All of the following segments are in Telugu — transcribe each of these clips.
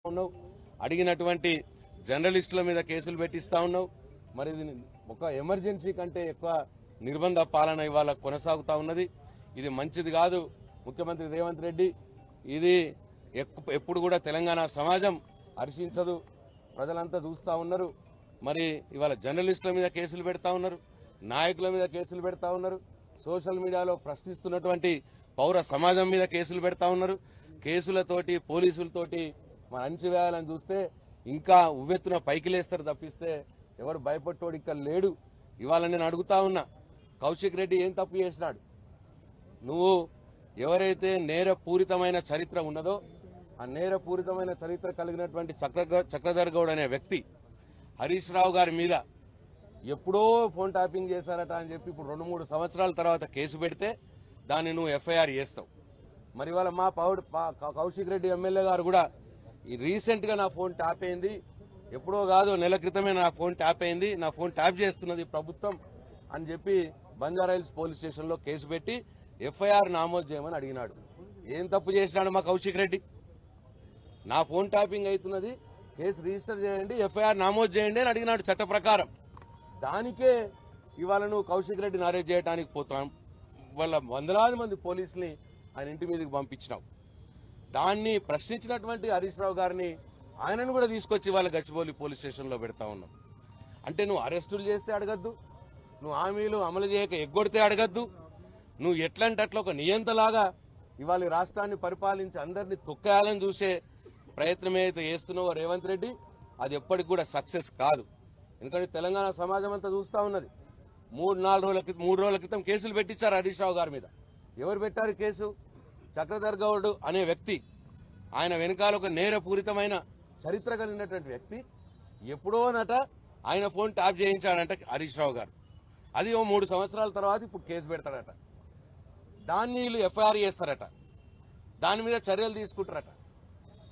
ఉన్నావు, అడిగినటువంటి జర్నలిస్టుల మీద కేసులు పెట్టిస్తా ఉన్నావు. మరి ఇది ఒక ఎమర్జెన్సీ కంటే ఎక్కువ నిర్బంధ పాలన ఇవాళ కొనసాగుతా ఉన్నది. ఇది మంచిది కాదు. ముఖ్యమంత్రి రేవంత్ రెడ్డి ఇది ఎప్పుడు కూడా తెలంగాణ సమాజం హర్షించదు. ప్రజలంతా చూస్తా ఉన్నారు. మరి ఇవాళ జర్నలిస్టుల మీద కేసులు పెడతా ఉన్నారు, నాయకుల మీద కేసులు పెడతా ఉన్నారు, సోషల్ మీడియాలో ప్రశ్నిస్తున్నటువంటి పౌర సమాజం మీద కేసులు పెడతా ఉన్నారు. కేసులతోటి పోలీసులతోటి మన అణచివేయాలని చూస్తే ఇంకా ఉవ్వెత్తున పైకి లేస్తారు తప్పిస్తే ఎవరు భయపట్టోడు ఇక్కడ లేడు. ఇవాళ నేను అడుగుతా ఉన్నా, కౌశిక్ రెడ్డి ఏం తప్పు చేసినాడు? నువ్వు ఎవరైతే నేరపూరితమైన చరిత్ర ఉన్నదో ఆ నేరపూరితమైన చరిత్ర కలిగినటువంటి చక్రధర్ గౌడ్ అనే వ్యక్తి హరీష్ రావు గారి మీద ఎప్పుడో ఫోన్ ట్యాపింగ్ చేశారట అని చెప్పి ఇప్పుడు 2-3 సంవత్సరాల తర్వాత కేసు పెడితే దాన్ని నువ్వు ఎఫ్ఐఆర్ చేస్తావు. మరి ఇవాళ మా కౌశిక్ రెడ్డి ఎమ్మెల్యే గారు కూడా రీసెంట్ గా నా ఫోన్ ట్యాప్ అయింది, ఎప్పుడో కాదు నెల క్రితమే నా ఫోన్ ట్యాప్ అయింది, నా ఫోన్ ట్యాప్ చేస్తున్నది ప్రభుత్వం అని చెప్పి బంజారాహిల్స్ పోలీస్ స్టేషన్ లో కేసు పెట్టి ఎఫ్ఐఆర్ నమోదు చేయమని అడిగినాడు. ఏం తప్పు చేసినాడు మా కౌశిక్ రెడ్డి? నా ఫోన్ ట్యాపింగ్ అవుతున్నది, కేసు రిజిస్టర్ చేయండి, ఎఫ్ఐఆర్ నమోదు చేయండి అని అడిగినాడు చట్ట ప్రకారం. దానికే ఇవాళ నువ్వు కౌశిక్ రెడ్డిని అరెస్ట్ చేయడానికి పోతాం వాళ్ళ వందలాది మంది పోలీసుల్ని ఆయన ఇంటి మీదకి పంపించినావు. దాన్ని ప్రశ్నించినటువంటి హరీష్ రావు గారిని ఆయనను కూడా తీసుకొచ్చి వాళ్ళ గచ్చిబౌలి పోలీస్ స్టేషన్లో పెడతా ఉన్నాం. అంటే నువ్వు అరెస్టులు చేస్తే అడగద్దు, నువ్వు హామీలు అమలు చేయక ఎగ్గొడితే అడగద్దు, నువ్వు ఎట్లంటే అట్లా ఒక నియంతలాగా ఇవాళ రాష్ట్రాన్ని పరిపాలించి అందరినీ తొక్కేయాలని చూసే ప్రయత్నం ఏదైతే చేస్తున్నావో రేవంత్ రెడ్డి, అది ఎప్పటికి కూడా సక్సెస్ కాదు. ఎందుకంటే తెలంగాణ సమాజం అంతా చూస్తా ఉన్నది. 3 రోజుల క్రితం కేసులు పెట్టించారు హరీష్ రావు గారి మీద. ఎవరు పెట్టారు కేసు? చక్రధర్ గౌడ్ అనే వ్యక్తి. ఆయన వెనకాల ఒక నేరపూరితమైన చరిత్ర కలిగినటువంటి వ్యక్తి. ఎప్పుడోనట ఆయన ఫోన్ ట్యాప్ చేయించాడంట హరీష్ రావు గారు. అది 3 సంవత్సరాల తర్వాత ఇప్పుడు కేసు పెడతాడట. దాన్ని వీళ్ళు ఎఫ్ఐఆర్ చేస్తారట, దాని మీద చర్యలు తీసుకుంటారట.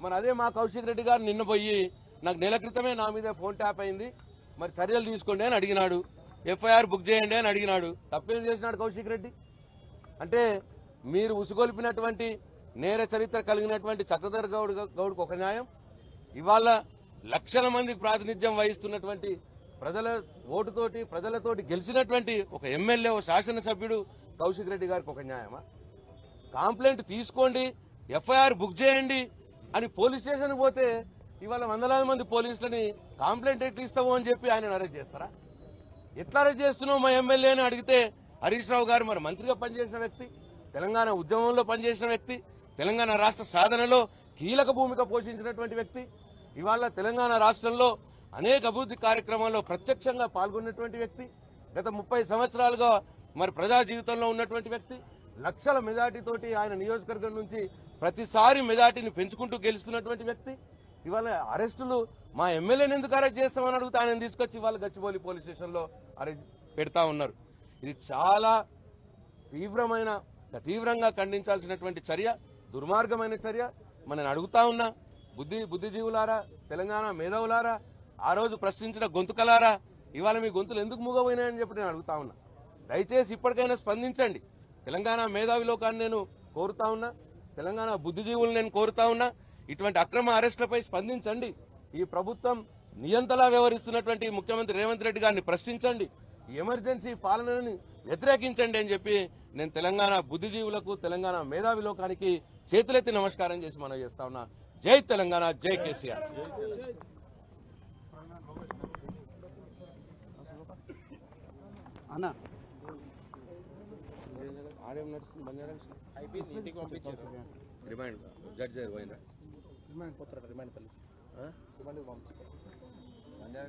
మరి అదే మా కౌశిక్ రెడ్డి గారు నిన్న పోయి నాకు నెల క్రితమే నా మీద ఫోన్ ట్యాప్ అయింది, మరి చర్యలు తీసుకోండి అని అడిగినాడు, ఎఫ్ఐఆర్ బుక్ చేయండి అని అడిగినాడు. తప్పేం చేసినాడు కౌశిక్ రెడ్డి? అంటే మీరు ఉసుగొల్పినటువంటి నేర చరిత్ర కలిగినటువంటి చక్రధర్ గౌడ్కు ఒక న్యాయం, ఇవాళ లక్షల మందికి ప్రాతినిధ్యం వహిస్తున్నటువంటి ప్రజల ఓటుతోటి ప్రజలతోటి గెలిచినటువంటి ఒక ఎమ్మెల్యే శాసనసభ్యుడు కౌశిక్ రెడ్డి గారికి ఒక న్యాయమా? కంప్లైంట్ తీసుకోండి, ఎఫ్ఐఆర్ బుక్ చేయండి అని పోలీస్ స్టేషన్కి పోతే ఇవాళ వందలాది మంది పోలీసులని కంప్లైంట్ ఎట్లా ఇస్తావు అని చెప్పి ఆయన అరెస్ట్ చేస్తారా? ఎట్లా అరెస్ట్ చేస్తున్నావు మా ఎమ్మెల్యేని అడిగితే హరీష్ రావు గారు మరి మంత్రిగా పనిచేసిన వ్యక్తి, తెలంగాణ ఉద్యమంలో పనిచేసిన వ్యక్తి, తెలంగాణ రాష్ట్ర సాధనలో కీలక భూమిక పోషించినటువంటి వ్యక్తి, ఇవాళ తెలంగాణ రాష్ట్రంలో అనేక అభివృద్ధి కార్యక్రమాల్లో ప్రత్యక్షంగా పాల్గొన్నటువంటి వ్యక్తి, గత 30 సంవత్సరాలుగా మరి ప్రజా జీవితంలో ఉన్నటువంటి వ్యక్తి, లక్షల మెజార్టీతోటి ఆయన నియోజకవర్గం నుంచి ప్రతిసారి మెజార్టీని పెంచుకుంటూ గెలుస్తున్నటువంటి వ్యక్తి. ఇవాళ అరెస్టులు మా ఎమ్మెల్యేని ఎందుకు అరెస్ట్ చేస్తామని అడిగితే ఆయన తీసుకొచ్చి ఇవాళ గచ్చిబౌలి పోలీస్ స్టేషన్లో అరెస్ట్ పెడతా ఉన్నారు. ఇది చాలా తీవ్రంగా ఖండించాల్సినటువంటి చర్య, దుర్మార్గమైన చర్య. మనం అడుగుతా ఉన్నా, బుద్ధిజీవులారా, తెలంగాణ మేధావులారా, ఆ రోజు ప్రశ్నించిన గొంతుకలారా, ఇవాళ మీ గొంతులు ఎందుకు మూగపోయినాయని చెప్పి నేను అడుగుతా ఉన్నా. దయచేసి ఇప్పటికైనా స్పందించండి. తెలంగాణ మేధావి లోకాన్ని నేను కోరుతా ఉన్నా, తెలంగాణ బుద్ధిజీవులు నేను కోరుతా ఉన్నా, ఇటువంటి అక్రమ అరెస్టులపై స్పందించండి. ఈ ప్రభుత్వం నియంతలా వ్యవహరిస్తున్నటువంటి ముఖ్యమంత్రి రేవంత్ రెడ్డి గారిని ప్రశ్నించండి, ఈ ఎమర్జెన్సీ పాలనని వ్యతిరేకించండి అని చెప్పి నేను తెలంగాణ బుద్ధిజీవులకు, తెలంగాణ మేధావి లోకానికి చేతులెత్తి నమస్కారం చేసి మనం చేస్తా ఉన్నా. జై తెలంగాణ, జై కేసీఆర్. ఆడేం నడుస్తుంది? బంజారా అయిపోయింది, ఇంటికి పంపించారు. రిమైండ్ జడ్జి గారు పోయినా రిమైండ్ పోతారు, రిమైండ్ కలిసి రిమైండ్ పంపిస్తారు. బంజారా